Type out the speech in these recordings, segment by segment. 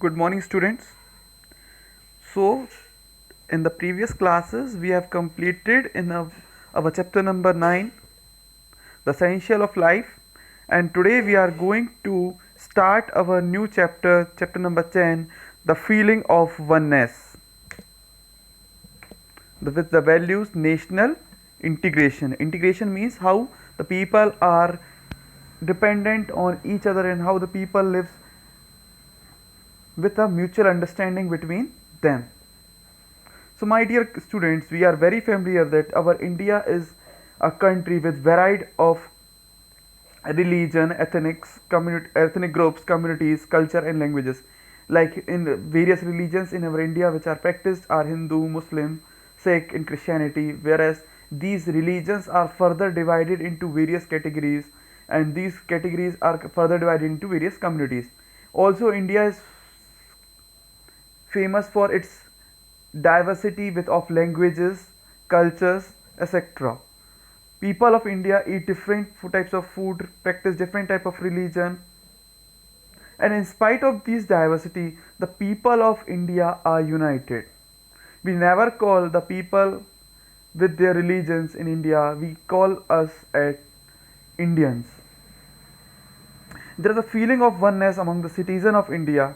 Good morning, students. So, in the previous classes, we have completed our chapter number 9, The Essential of Life, and today we are going to start our new chapter, chapter number 10, The Feeling of Oneness, with the values national integration. Integration means how the people are dependent on each other and how the people lives with a mutual understanding between them. So, my dear students, we are very familiar that our India is a country with variety of religion, ethnic groups, communities, culture, and languages. Like in various religions in our India, which are practiced, are Hindu, Muslim, Sikh, and Christianity. Whereas these religions are further divided into various categories, and these categories are further divided into various communities. Also, India is famous for its diversity with of languages, cultures, etc. People of India eat different types of food, practice different type of religion, and in spite of this diversity, the people of India are united. We never call the people with their religions in India, we call us as Indians. There is a feeling of oneness among the citizens of India.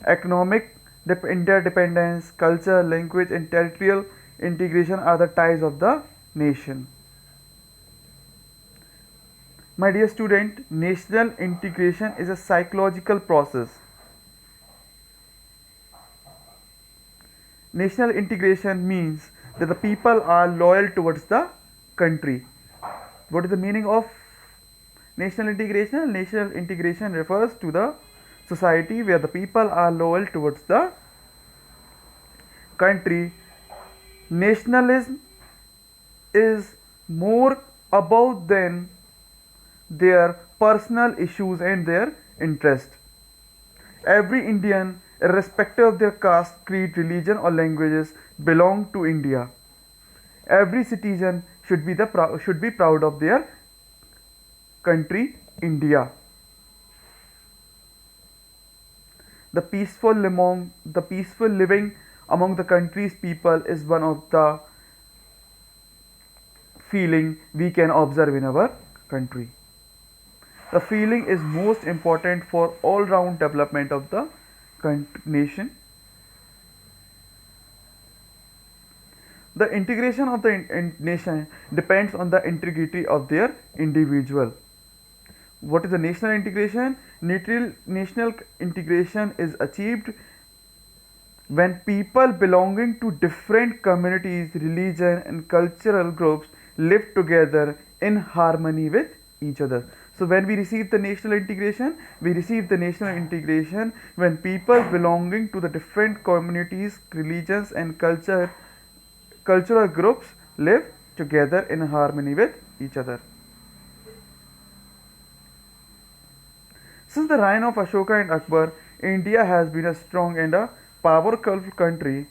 Economic interdependence, culture, language, and territorial integration are the ties of the nation. My dear student, national integration is a psychological process. National integration means that the people are loyal towards the country. What is the meaning of national integration? National integration refers to the society where the people are loyal towards the country. Nationalism is more about than their personal issues and their interest. Every Indian, irrespective of their caste, creed, religion, or languages, belong to India. Every citizen should be proud of their country, India. The peaceful living among the country's people is one of the feeling we can observe in our country. The feeling is most important for all round development of the nation. The integration of the nation depends on the integrity of their individual. What is the national integration? National integration is achieved when people belonging to different communities, religion, and cultural groups live together in harmony with each other. So when we receive the national integration, we receive the national integration when people belonging to the different communities, religions, and cultural groups live together in harmony with each other. Since the reign of Ashoka and Akbar, India has been a strong and a powerful country.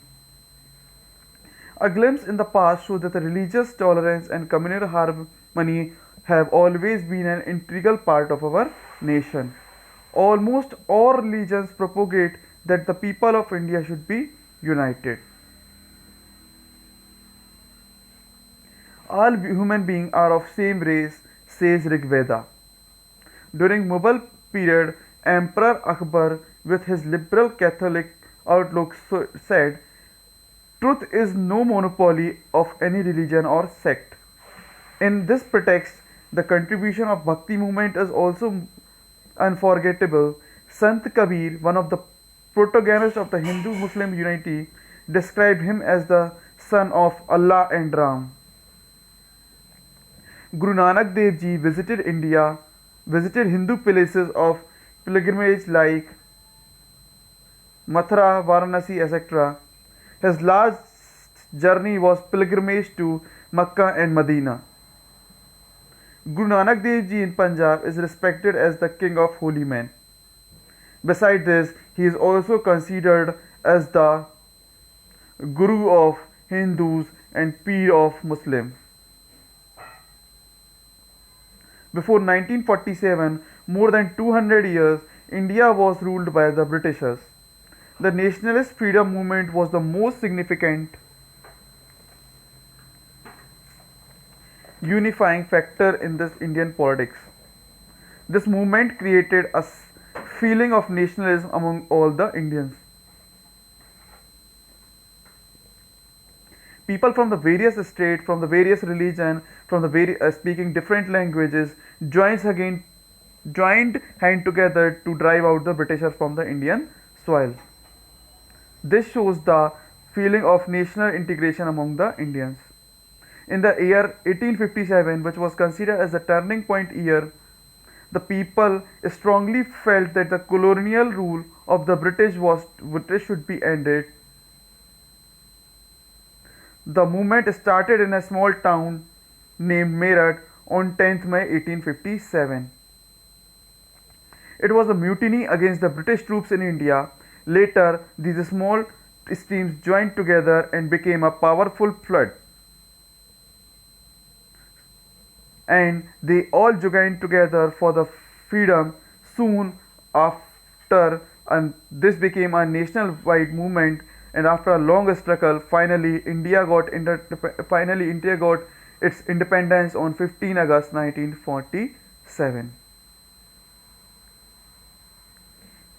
A glimpse in the past shows that the religious tolerance and communal harmony have always been an integral part of our nation. Almost all religions propagate that the people of India should be united. All human beings are of same race, says Rig Veda. During Mughal period, Emperor Akbar, with his liberal Catholic outlook, said, "Truth is no monopoly of any religion or sect." In this pretext, the contribution of Bhakti movement is also unforgettable. Sant Kabir, one of the protagonists of the Hindu-Muslim unity, described him as the son of Allah and Ram. Guru Nanak Dev Ji visited Hindu places of pilgrimage like Mathura, Varanasi, etc. His last journey was pilgrimage to Makkah and Medina. Guru Nanak Dev Ji in Punjab is respected as the king of holy men. Besides this, he is also considered as the Guru of Hindus and Peer of Muslims. Before 1947, more than 200 years, India was ruled by the Britishers. The nationalist freedom movement was the most significant unifying factor in this Indian politics. This movement created a feeling of nationalism among all the Indians. People from the various states, from the various religion, from the speaking different languages, joined hand together to drive out the Britishers from the Indian soil. This shows the feeling of national integration among the Indians. In the year 1857, which was considered as a turning point year, the people strongly felt that the colonial rule of the British should be ended. The movement started in a small town named Meerut on 10th May 1857. It was a mutiny against the British troops in India. Later, these small streams joined together and became a powerful flood. And they all joined together for the freedom soon after, and this became a nationwide movement. And after a long struggle, finally India got its independence on 15 August 1947.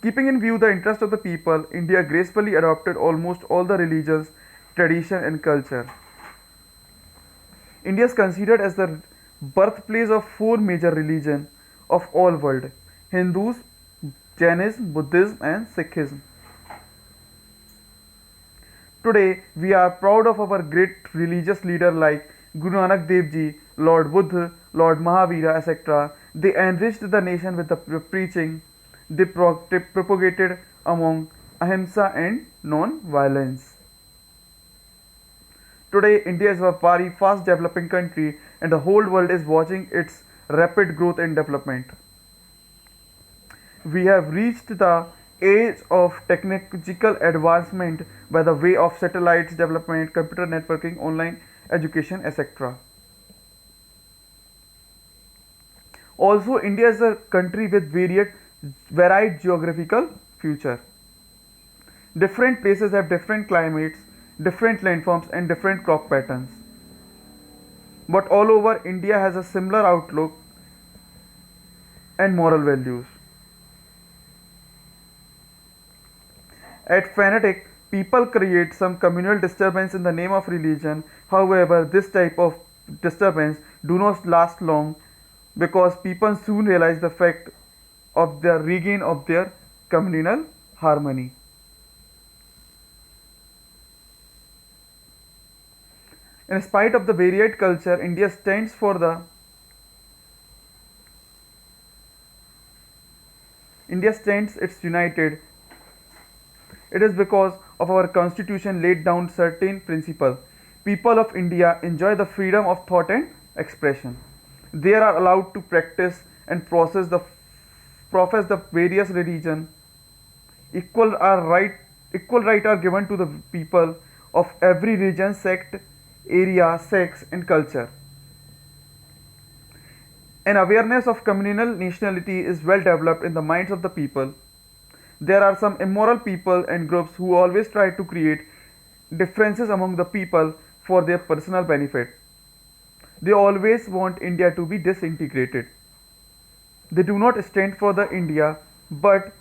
Keeping in view the interest of the people, India gracefully adopted almost all the religions, tradition and culture. India is considered as the birthplace of four major religions of all world: Hindus, Jainism, Buddhism and Sikhism. Today, we are proud of our great religious leaders like Guru Nanak Dev Ji, Lord Buddha, Lord Mahavira, etc. They enriched the nation with the preaching they propagated among ahimsa and non-violence. Today, India is a very fast developing country and the whole world is watching its rapid growth and development. We have reached the age of technological advancement by the way of satellites development, computer networking, online education, etc. Also, India is a country with varied geographical feature. Different places have different climates, different landforms and different crop patterns. But all over India has a similar outlook and moral values. At fanatic, people create some communal disturbance in the name of religion. However, this type of disturbance do not last long because people soon realize the fact of the regain of their communal harmony. In spite of the varied culture, India stands its united. It is because of our constitution laid down certain principles. People of India enjoy the freedom of thought and expression. They are allowed to practice and profess the various religion. Equal right are given to the people of every religion, sect, area, sex and culture. An awareness of communal nationality is well developed in the minds of the people. There are some immoral people and groups who always try to create differences among the people for their personal benefit. They always want India to be disintegrated. They do not stand for the India, but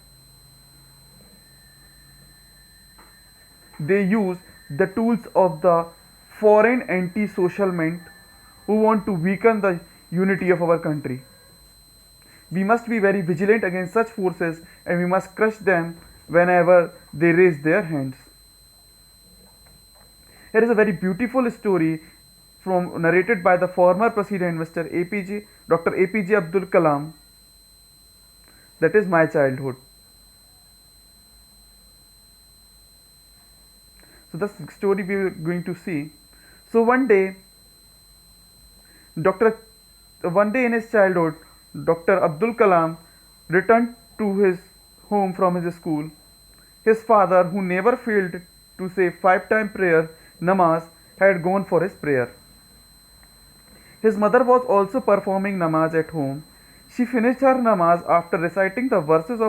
they use the tools of the foreign anti-social men who want to weaken the unity of our country. We must be very vigilant against such forces and we must crush them whenever they raise their hands. Here is a very beautiful story narrated by the former President Dr. APJ Abdul Kalam. That is my childhood. So the story we are going to see. So one day in his childhood, Dr. Abdul Kalam returned to his home from his school. His father, who never failed to say 5-time prayer, namaz, had gone for his prayer. His mother was also performing namaz at home. She finished her namaz after reciting the verses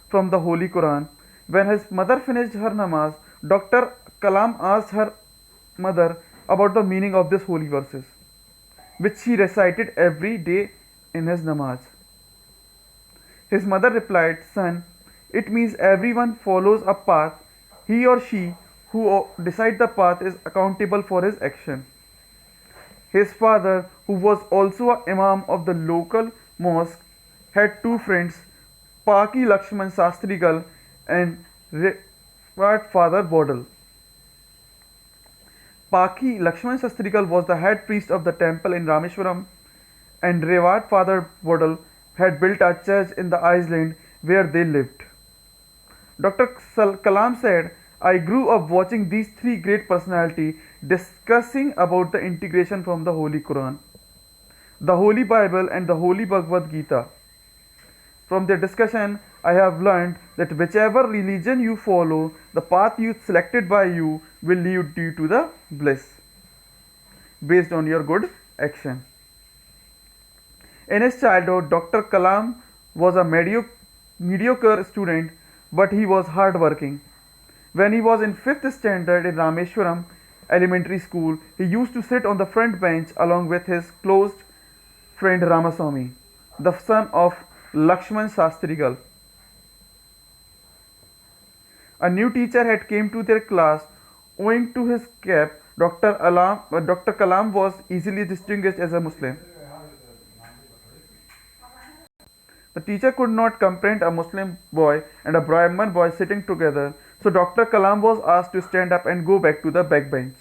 from the Holy Quran. When his mother finished her namaz, Dr. Kalam asked her mother about the meaning of these holy verses, which he recited every day in his namaz. His mother replied, "Son, it means everyone follows a path. He or she who decides the path is accountable for his action." His father, who was also a imam of the local mosque, had two friends, Paki Lakshman Sastrigal and Revat Father Bodal. Paki Lakshman Sastrigal was the head priest of the temple in Rameshwaram, and Revat Father Bodal had built a church in the island where they lived. Dr. Kalam said, "I grew up watching these three great personalities discussing about the integration from the Holy Quran, the Holy Bible, and the Holy Bhagavad Gita. From their discussion, I have learned that whichever religion you follow, the path you selected by you will lead you to the bliss based on your good action." In his childhood, Dr. Kalam was a mediocre student, but he was hardworking. When he was in 5th standard in Rameshwaram Elementary School, he used to sit on the front bench along with his close friend Ramaswamy, the son of Lakshman Sastrigal. A new teacher had came to their class. Owing to his cap, Dr. Kalam was easily distinguished as a Muslim. The teacher could not comprehend a Muslim boy and a Brahman boy sitting together, so Dr. Kalam was asked to stand up and go back to the back bench.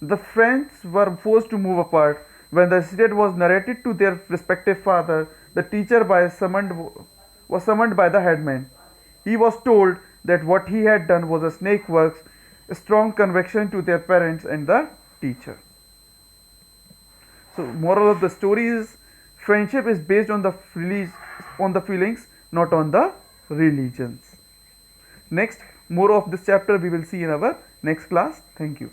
The friends were forced to move apart. When the incident was narrated to their respective father, the teacher was summoned by the headman. He was told that what he had done was a snake works, a strong conviction to their parents and the teacher. So, moral of the story is friendship is based on the feelings, not on the religions. Next, more of this chapter we will see in our next class. Thank you.